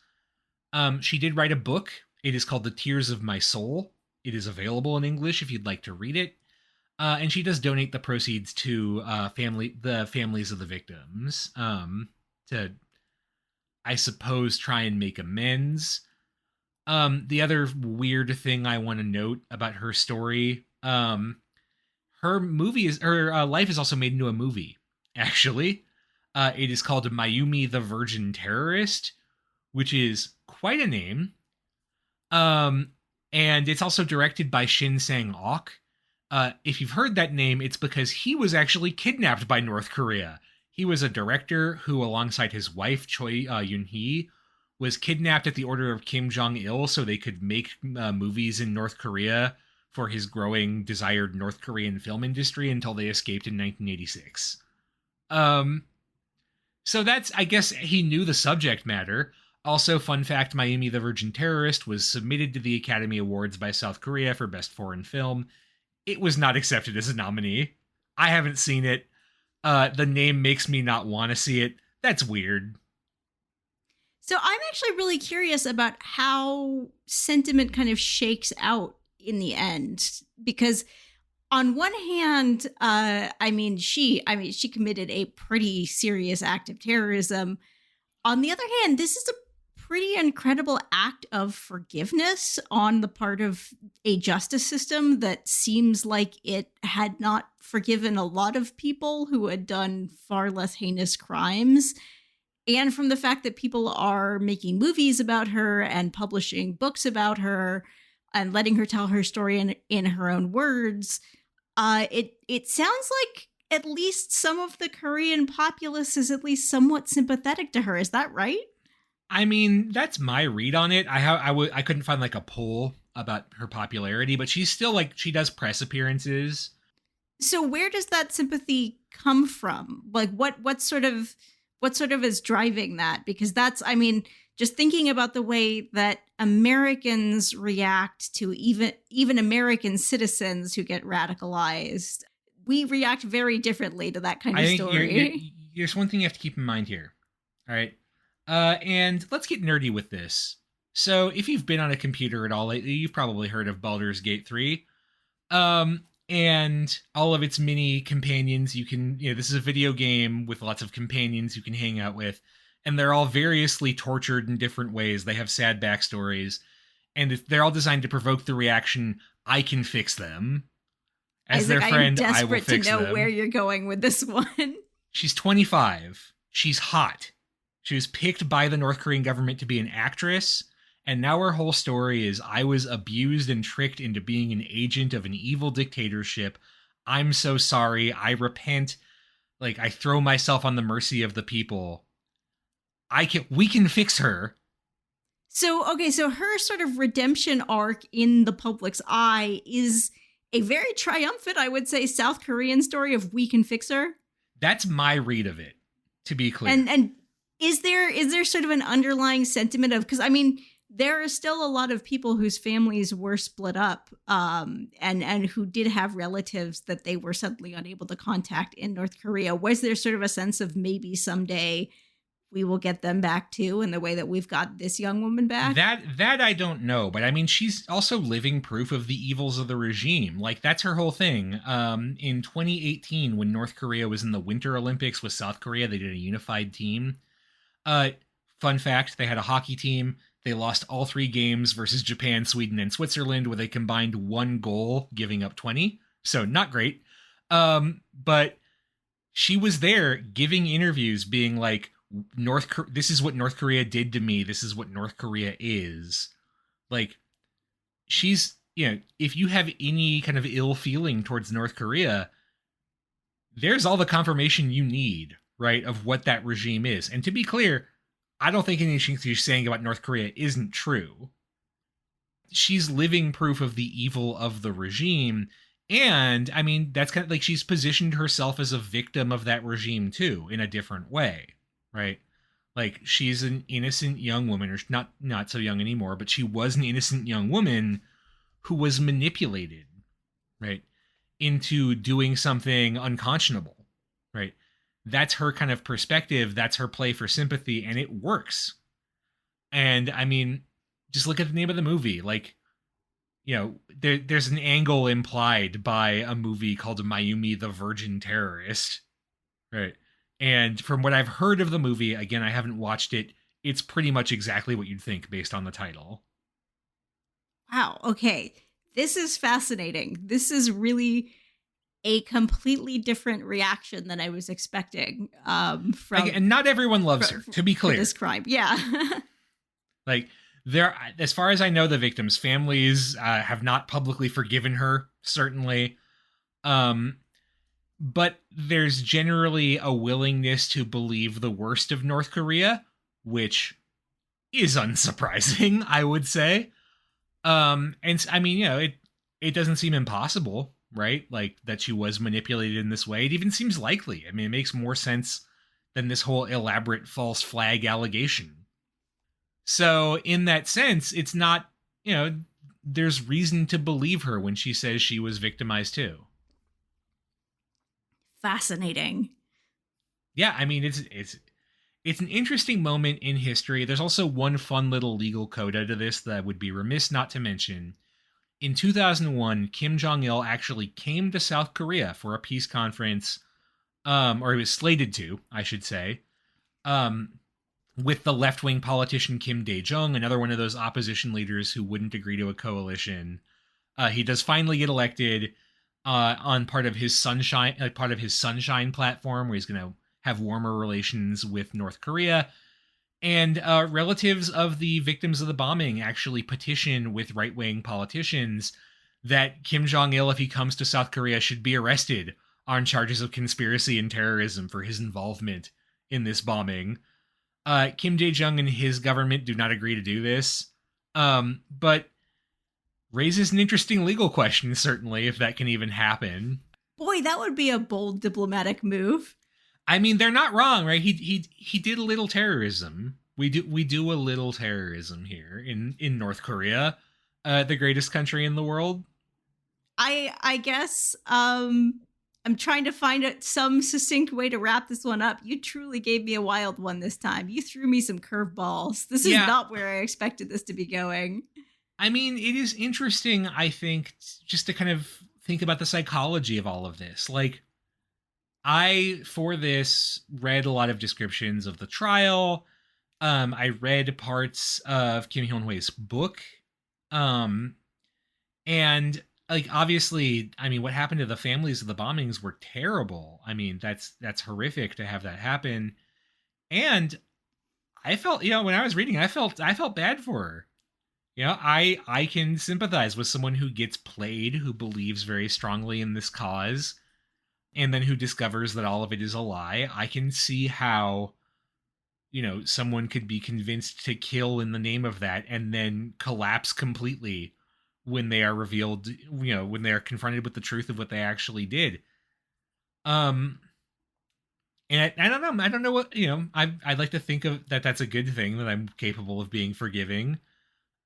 She did write a book. It is called The Tears of My Soul. It is available in English if you'd like to read it. And she does donate the proceeds to the families of the victims to, I suppose, try and make amends. The other weird thing I want to note about her story, her life is also made into a movie. Actually, it is called Mayumi the Virgin Terrorist, which is quite a name. And it's also directed by Shin Sang-ok. If you've heard that name, it's because he was actually kidnapped by North Korea. He was a director who, alongside his wife, Choi Yoon-hee, was kidnapped at the order of Kim Jong-il so they could make movies in North Korea for his growing desired North Korean film industry until they escaped in 1986. So that's, I guess, he knew the subject matter. Also, fun fact, Mayumi the Virgin Terrorist was submitted to the Academy Awards by South Korea for Best Foreign Film. It was not accepted as a nominee. I haven't seen it. The name makes me not want to see it. That's weird. So I'm actually really curious about how sentiment kind of shakes out in the end, because on one hand, she committed a pretty serious act of terrorism. On the other hand, this is a pretty incredible act of forgiveness on the part of a justice system that seems like it had not forgiven a lot of people who had done far less heinous crimes. And from the fact that people are making movies about her and publishing books about her and letting her tell her story in her own words, it sounds like at least some of the Korean populace is at least somewhat sympathetic to her. Is that right? I mean, that's my read on it. I couldn't find like a poll about her popularity, but she's still like, she does press appearances. So where does that sympathy come from? Like what sort of is driving that? Because that's, I mean, just thinking about the way that Americans react to even American citizens who get radicalized, we react very differently to that kind of story. There's one thing you have to keep in mind here. All right. And let's get nerdy with this. So if you've been on a computer at all lately, you've probably heard of Baldur's Gate 3. And all of its mini companions, this is a video game with lots of companions you can hang out with. And they're all variously tortured in different ways. They have sad backstories. And they're all designed to provoke the reaction, I can fix them. As their friend, I will fix them. I'm desperate to know where you're going with this one. She's 25. She's hot. She was picked by the North Korean government to be an actress, and now her whole story is I was abused and tricked into being an agent of an evil dictatorship. I'm so sorry. I repent. Like, I throw myself on the mercy of the people. We can fix her. So, okay, so her sort of redemption arc in the public's eye is a very triumphant, I would say, South Korean story of we can fix her. That's my read of it, to be clear. And is there sort of an underlying sentiment of, because I mean, there are still a lot of people whose families were split up, and who did have relatives that they were suddenly unable to contact in North Korea. Was there sort of a sense of maybe someday we will get them back too, in the way that we've got this young woman back? That I don't know, but I mean, she's also living proof of the evils of the regime. Like, that's her whole thing. In 2018, when North Korea was in the Winter Olympics with South Korea, they did a unified team. Fun fact, they had a hockey team. They lost all 3 games versus Japan, Sweden, and Switzerland with a combined 1 goal, giving up 20. So not great. But she was there giving interviews being like, this is what North Korea did to me. This is what North Korea is. Like, she's, if you have any kind of ill feeling towards North Korea, there's all the confirmation you need, right, of what that regime is. And to be clear, I don't think anything she's saying about North Korea isn't true. She's living proof of the evil of the regime. And, I mean, that's kind of like she's positioned herself as a victim of that regime, too, in a different way, right? Like, she's an innocent young woman, or not so young anymore, but she was an innocent young woman who was manipulated, right, into doing something unconscionable, right? That's her kind of perspective. That's her play for sympathy, and it works. And I mean, just look at the name of the movie. Like, there's an angle implied by a movie called Mayumi the Virgin Terrorist, right? And from what I've heard of the movie, again, I haven't watched it, it's pretty much exactly what you'd think based on the title. Wow. Okay. This is fascinating. This is really a completely different reaction than I was expecting. And not everyone loves her, to be clear. This crime, yeah. Like, as far as I know, the victims' families have not publicly forgiven her, certainly. But there's generally a willingness to believe the worst of North Korea, which is unsurprising, I would say. And I mean, it doesn't seem impossible, right? Like, that she was manipulated in this way. It even seems likely. I mean, it makes more sense than this whole elaborate false flag allegation. So in that sense, it's not, there's reason to believe her when she says she was victimized too. Fascinating. Yeah, I mean, it's an interesting moment in history. There's also one fun little legal coda to this that I would be remiss not to mention. In 2001, Kim Jong-il actually came to South Korea for a peace conference, or he was slated to, I should say, with the left-wing politician Kim Dae-jung, another one of those opposition leaders who wouldn't agree to a coalition. He does finally get elected on part of his Sunshine platform, where he's going to have warmer relations with North Korea. And relatives of the victims of the bombing actually petition with right-wing politicians that Kim Jong-il, if he comes to South Korea, should be arrested on charges of conspiracy and terrorism for his involvement in this bombing. Kim Dae-jung and his government do not agree to do this, but raises an interesting legal question, certainly, if that can even happen. Boy, that would be a bold diplomatic move. I mean, they're not wrong, right? He did a little terrorism. We do a little terrorism here in North Korea, the greatest country in the world. I guess I'm trying to find some succinct way to wrap this one up. You truly gave me a wild one this time. You threw me some curveballs. This is not where I expected this to be going. I mean, it is interesting, I think, just to kind of think about the psychology of all of this. Like, I, for this, read a lot of descriptions of the trial. I read parts of Kim Hyun-hoe's book. And, like, obviously, I mean, what happened to the families of the bombings were terrible. I mean, that's horrific to have that happen. And I felt, when I was reading, I felt bad for her. I can sympathize with someone who gets played, who believes very strongly in this cause, and then who discovers that all of it is a lie. I can see how, someone could be convinced to kill in the name of that and then collapse completely when they are revealed, when they are confronted with the truth of what they actually did. Um, and I don't know. I don't know what, I'd like to think of that that's a good thing, that I'm capable of being forgiving.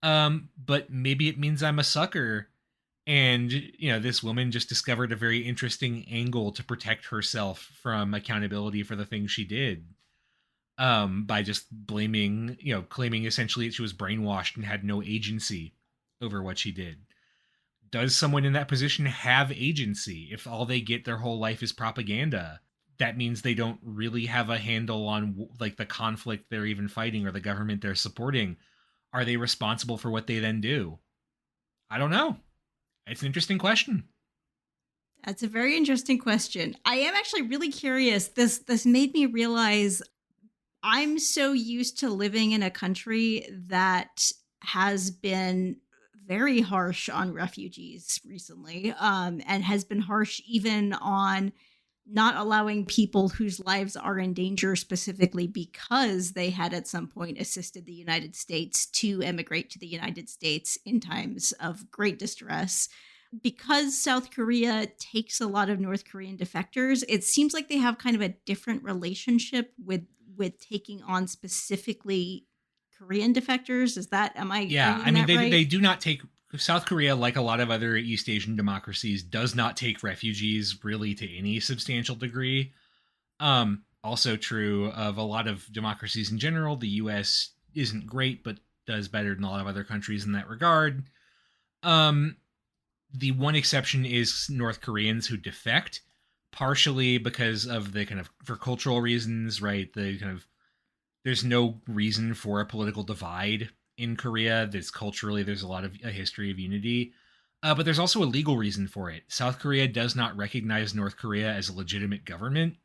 But maybe it means I'm a sucker. And, this woman just discovered a very interesting angle to protect herself from accountability for the things she did. By just blaming, claiming essentially that she was brainwashed and had no agency over what she did. Does someone in that position have agency if all they get their whole life is propaganda? That means they don't really have a handle on like the conflict they're even fighting or the government they're supporting. Are they responsible for what they then do? I don't know. It's an interesting question. That's a very interesting question. I am actually really curious. This made me realize I'm so used to living in a country that has been very harsh on refugees recently, and has been harsh even on not allowing people whose lives are in danger specifically because they had at some point assisted the United States to emigrate to the United States in times of great distress. Because South Korea takes a lot of North Korean defectors, it seems like they have kind of a different relationship with taking on specifically Korean defectors. Am I Yeah, I reading mean, that they right? do not take South Korea, like a lot of other East Asian democracies, does not take refugees really to any substantial degree. Also true of a lot of democracies in general. The U.S. isn't great, but does better than a lot of other countries in that regard. Um, the one exception is North Koreans who defect, partially because of the kind of for cultural reasons, right? The kind of there's no reason for a political divide in Korea. There's a lot of a history of unity. But there's also a legal reason for it. South Korea does not recognize North Korea as a legitimate government,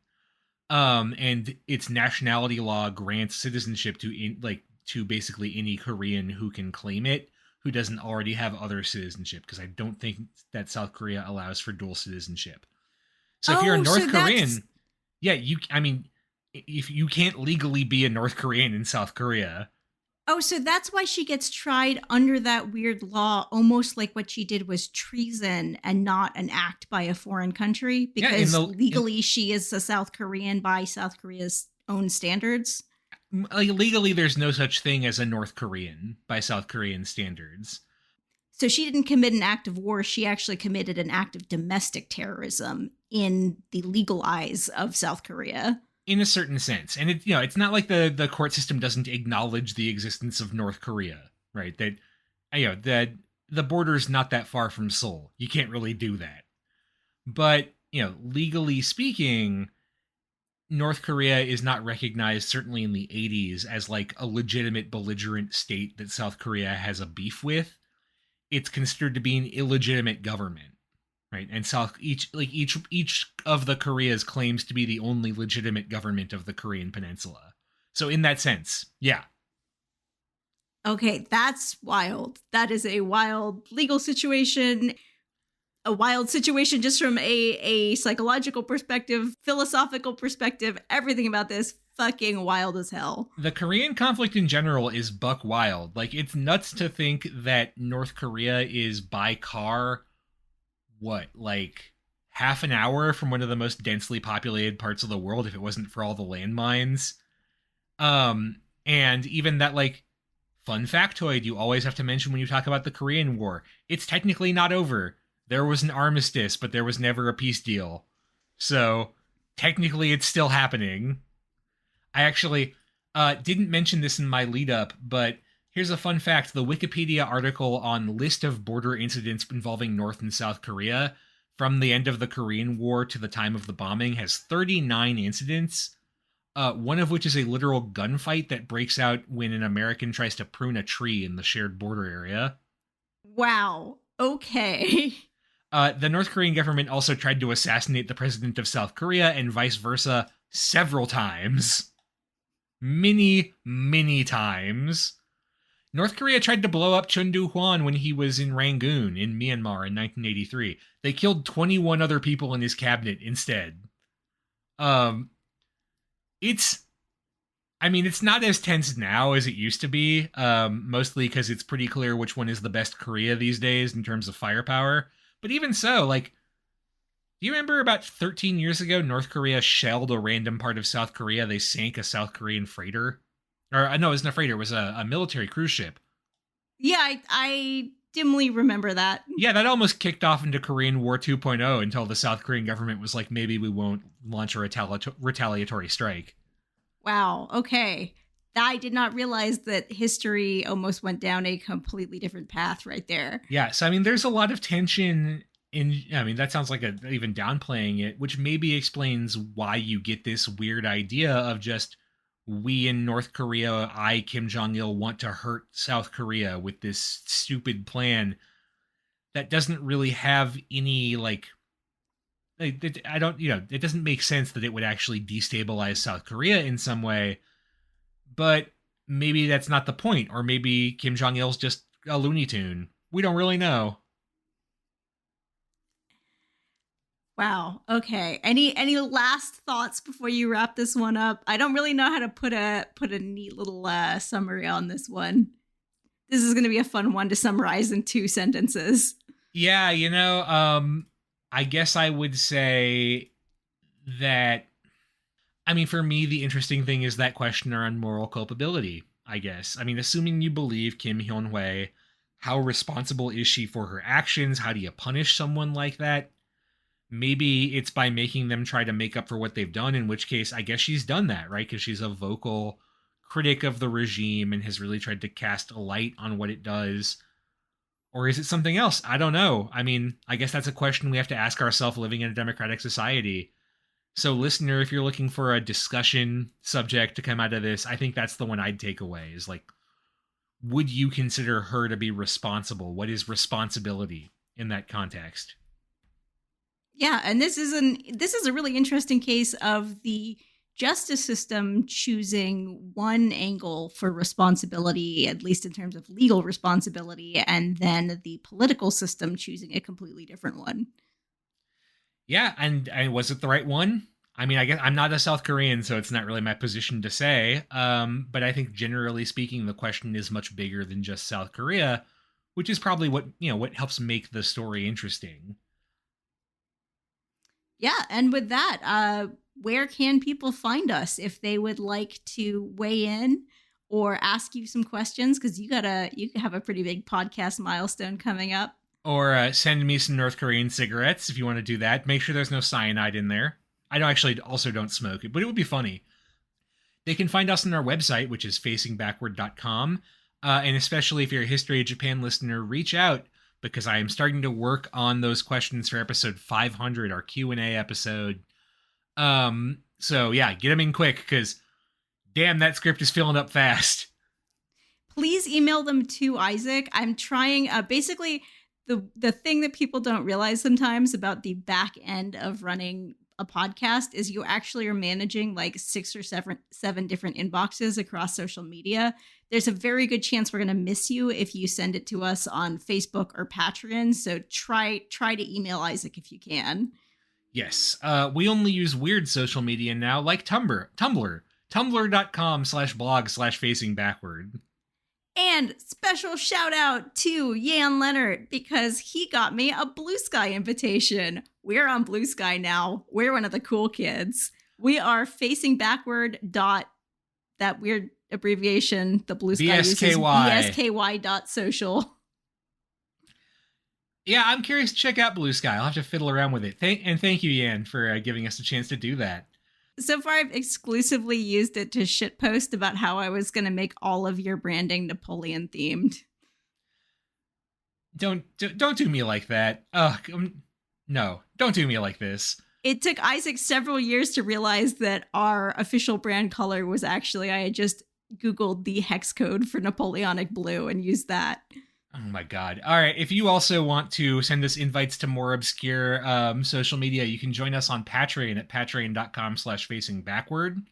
and its nationality law grants citizenship to basically any Korean who can claim it, who doesn't already have other citizenship. Because I don't think that South Korea allows for dual citizenship. So if you're a Oh, North so that's Korean, yeah, I mean, if you can't legally be a North Korean in South Korea. so that's why she gets tried under that weird law, almost like what she did was treason and not an act by a foreign country, Yeah, in because the in legally she is a South Korean by South Korea's own standards. legally there's no such thing as a North Korean by South Korean standards. So she didn't commit an act of war. She actually committed an act of domestic terrorism in the legal eyes of South Korea. In a certain sense. And it's not like the court system doesn't acknowledge the existence of North Korea, right? That the border's not that far from Seoul. You can't really do that. But, legally speaking, North Korea is not recognized, certainly in the 80s, as like a legitimate belligerent state that South Korea has a beef with. It's considered to be an illegitimate government, right? And each of the Koreas claims to be the only legitimate government of the Korean peninsula. So in that sense, yeah. Okay, that's wild. That is a wild legal situation. A wild situation just from a psychological perspective, philosophical perspective. Everything about this fucking wild as hell. The Korean conflict in general is buck wild. Like, it's nuts to think that North Korea is by car, what, like half an hour from one of the most densely populated parts of the world if it wasn't for all the landmines. And even that, like, fun factoid you always have to mention when you talk about the Korean War, it's technically not over. There was an armistice, but there was never a peace deal. So technically it's still happening. I actually didn't mention this in my lead up, but here's a fun fact. The Wikipedia article on list of border incidents involving North and South Korea from the end of the Korean War to the time of the bombing has 39 incidents, one of which is a literal gunfight that breaks out when an American tries to prune a tree in the shared border area. Wow. Okay. The North Korean government also tried to assassinate the president of South Korea and vice versa several times. many, many times. North Korea tried to blow up Chun Doo-hwan when he was in Rangoon in Myanmar in 1983. They killed 21 other people in his cabinet instead. Um, it's I mean, it's not as tense now as it used to be, mostly because it's pretty clear which one is the best Korea these days in terms of firepower. But even so, like, do you remember about 13 years ago, North Korea shelled a random part of South Korea? They sank a South Korean freighter. Or, no, it wasn't a freighter, it was a military cruise ship. Yeah, I dimly remember that. Yeah, that almost kicked off into Korean War 2.0 until the South Korean government was like, maybe we won't launch a retaliatory strike. Wow, okay. I did not realize that history almost went down a completely different path right there. Yeah, so I mean, there's a lot of tension in. I mean, that sounds like even downplaying it, which maybe explains why you get this weird idea of just we in North Korea, I Kim Jong Il want to hurt South Korea with this stupid plan that doesn't really have any I don't, it doesn't make sense that it would actually destabilize South Korea in some way, but maybe that's not the point, or maybe Kim Jong Il's just a Looney Tune. We don't really know. Wow. Okay. Any last thoughts before you wrap this one up? I don't really know how to put a neat little summary on this one. This is going to be a fun one to summarize in 2 sentences. Yeah, I guess I would say that, I mean, for me, the interesting thing is that question around moral culpability, I guess. I mean, assuming you believe Kim Hyun Hwee, how responsible is she for her actions? How do you punish someone like that? Maybe it's by making them try to make up for what they've done, in which case I guess she's done that, right? Because she's a vocal critic of the regime and has really tried to cast a light on what it does. Or is it something else? I don't know. I mean, I guess that's a question we have to ask ourselves living in a democratic society. So, listener, if you're looking for a discussion subject to come out of this, I think that's the one I'd take away is like, would you consider her to be responsible? What is responsibility in that context? Yeah, and this is a really interesting case of the justice system choosing one angle for responsibility, at least in terms of legal responsibility, and then the political system choosing a completely different one. Yeah, and was it the right one? I mean, I guess I'm not a South Korean, so it's not really my position to say. But I think generally speaking, the question is much bigger than just South Korea, which is probably what helps make the story interesting. Yeah, and with that, where can people find us if they would like to weigh in or ask you some questions? Because you have a pretty big podcast milestone coming up. Or send me some North Korean cigarettes if you want to do that. Make sure there's no cyanide in there. I don't actually also don't smoke it, but it would be funny. They can find us on our website, which is facingbackward.com. And especially if you're a History of Japan listener, reach out because I am starting to work on those questions for episode 500, our Q&A episode. So yeah, get them in quick because damn, that script is filling up fast. Please email them to Isaac. I'm trying basically the thing that people don't realize sometimes about the back end of running a podcast is you actually are managing like 6 or 7 different inboxes across social media. There's a very good chance we're going to miss you if you send it to us on Facebook or Patreon. So try to email Isaac if you can. Yes. We only use weird social media now, like tumblr.com/blog/facingbackward. And special shout out to Yan Leonard because he got me a Blue Sky invitation. We're on Blue Sky now. We're one of the cool kids. We are facing backward dot, that weird abbreviation the Blue Sky uses, bsky.social. Yeah, I'm curious to check out Blue Sky. I'll have to fiddle around with it. Thank you, Yan, for giving us a chance to do that. So far, I've exclusively used it to shitpost about how I was going to make all of your branding Napoleon themed. Don't do me like that. No, don't do me like this. It took Isaac several years to realize that our official brand color was actually, I had just Googled the hex code for Napoleonic blue and used that. Oh my god. All right, if you also want to send us invites to more obscure social media, you can join us on Patreon at patreon.com/facingbackward.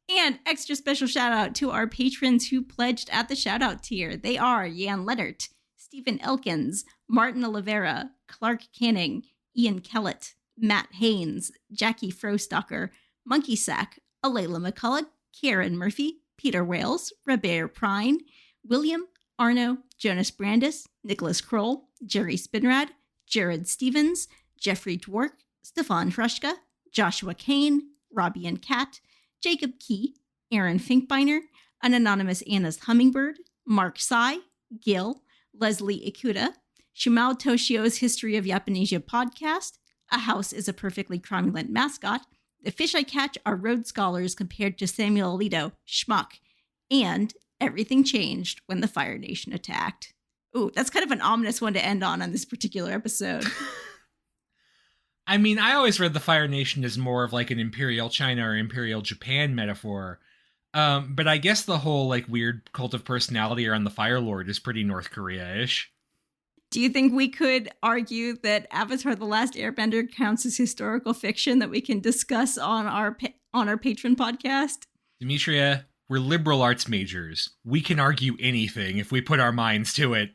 And extra special shout out to our patrons who pledged at the shout out tier. They are Jan Leonard, Stephen Elkins, Martin Oliveira, Clark Canning, Ian Kellett, Matt Haynes, Jackie Frostocker, Monkey Sack, Alayla McCullough, Karen Murphy, Peter Wales, Robert Prine, William, Arno, Jonas Brandis, Nicholas Kroll, Jerry Spinrad, Jared Stevens, Jeffrey Dwork, Stefan Frushka, Joshua Kane, Robbie and Kat, Jacob Key, Aaron Finkbeiner, an anonymous Anna's Hummingbird, Mark Sai, Gil, Leslie Ikuda, Shumao Toshio's History of Japanesia podcast, A House is a Perfectly Cromulent Mascot, The Fish I Catch Are Rhodes Scholars Compared to Samuel Alito, Schmuck, and Everything Changed When the Fire Nation Attacked. Ooh, that's kind of an ominous one to end on this particular episode. I mean, I always read the Fire Nation as more of like an Imperial China or Imperial Japan metaphor. But I guess the whole like weird cult of personality around the Fire Lord is pretty North Korea-ish. Do you think we could argue that Avatar: The Last Airbender counts as historical fiction that we can discuss on our Patreon podcast? Demetria, we're liberal arts majors. We can argue anything if we put our minds to it.